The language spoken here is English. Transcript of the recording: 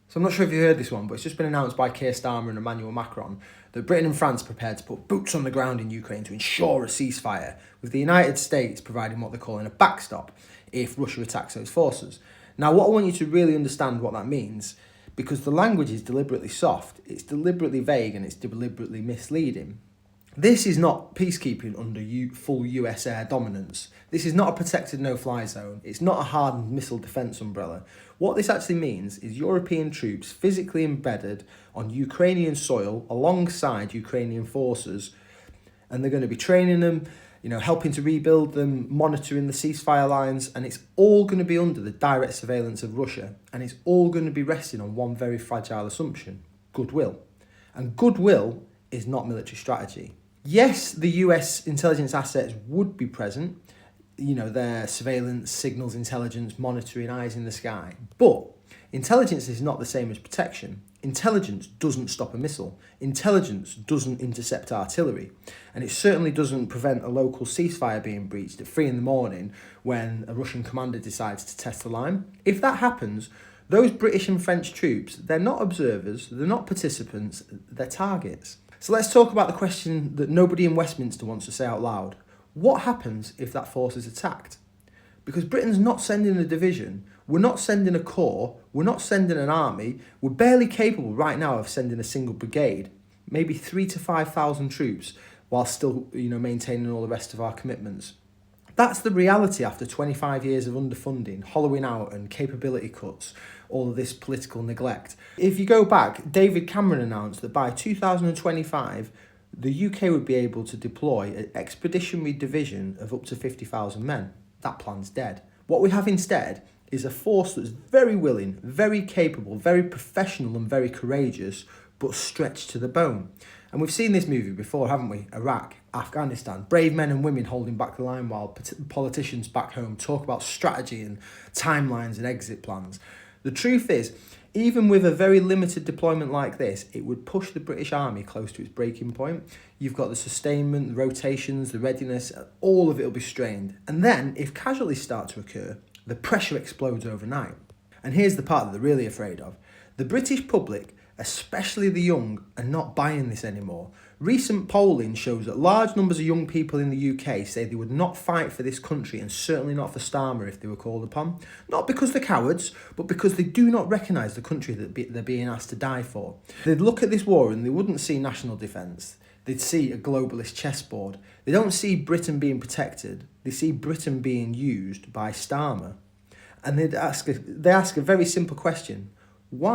So I'm not sure if you heard this one, but it's just been announced by Keir Starmer and Emmanuel Macron that Britain and France are prepared to put boots on the ground in Ukraine to ensure a ceasefire, with the United States providing what they're calling a backstop if Russia attacks those forces. Now, what I want you to really understand what that means, because the language is deliberately soft, it's deliberately vague, and it's deliberately misleading. This is not peacekeeping under full US air dominance. This is not a protected no-fly zone. It's not a hardened missile defence umbrella. What this actually means is European troops physically embedded on Ukrainian soil alongside Ukrainian forces, and they're going to be training them, helping to rebuild them, monitoring the ceasefire lines, and it's all going to be under the direct surveillance of Russia, and it's all going to be resting on one very fragile assumption: goodwill. And goodwill is not military strategy. Yes, the US intelligence assets would be present, their surveillance, signals, intelligence, monitoring, eyes in the sky. But intelligence is not the same as protection. Intelligence doesn't stop a missile. Intelligence doesn't intercept artillery. And it certainly doesn't prevent a local ceasefire being breached at 3 a.m. when a Russian commander decides to test the line. If that happens, those British and French troops, they're not observers, they're not participants, they're targets. So let's talk about the question that nobody in Westminster wants to say out loud. What happens if that force is attacked? Because Britain's not sending a division, we're not sending a corps, we're not sending an army, we're barely capable right now of sending a single brigade, maybe 3,000 to 5,000 troops, while still maintaining all the rest of our commitments. That's the reality after 25 years of underfunding, hollowing out and capability cuts, all of this political neglect. If you go back, David Cameron announced that by 2025, the UK would be able to deploy an expeditionary division of up to 50,000 men. That plan's dead. What we have instead is a force that's very willing, very capable, very professional and very courageous, but stretched to the bone. And we've seen this movie before, haven't we? Iraq, Afghanistan, brave men and women holding back the line while politicians back home talk about strategy and timelines and exit plans. The truth is, even with a very limited deployment like this, it would push the British Army close to its breaking point. You've got the sustainment, the rotations, the readiness, all of it will be strained. And then, if casualties start to occur, the pressure explodes overnight. And here's the part that they're really afraid of. The British public, especially the young, are not buying this anymore. Recent polling shows that large numbers of young people in the UK say they would not fight for this country, and certainly not for Starmer if they were called upon. Not because they're cowards, but because they do not recognise the country that they're being asked to die for. They'd look at this war and they wouldn't see national defence. They'd see a globalist chessboard. They don't see Britain being protected. They see Britain being used by Starmer. And they ask a very simple question. Why?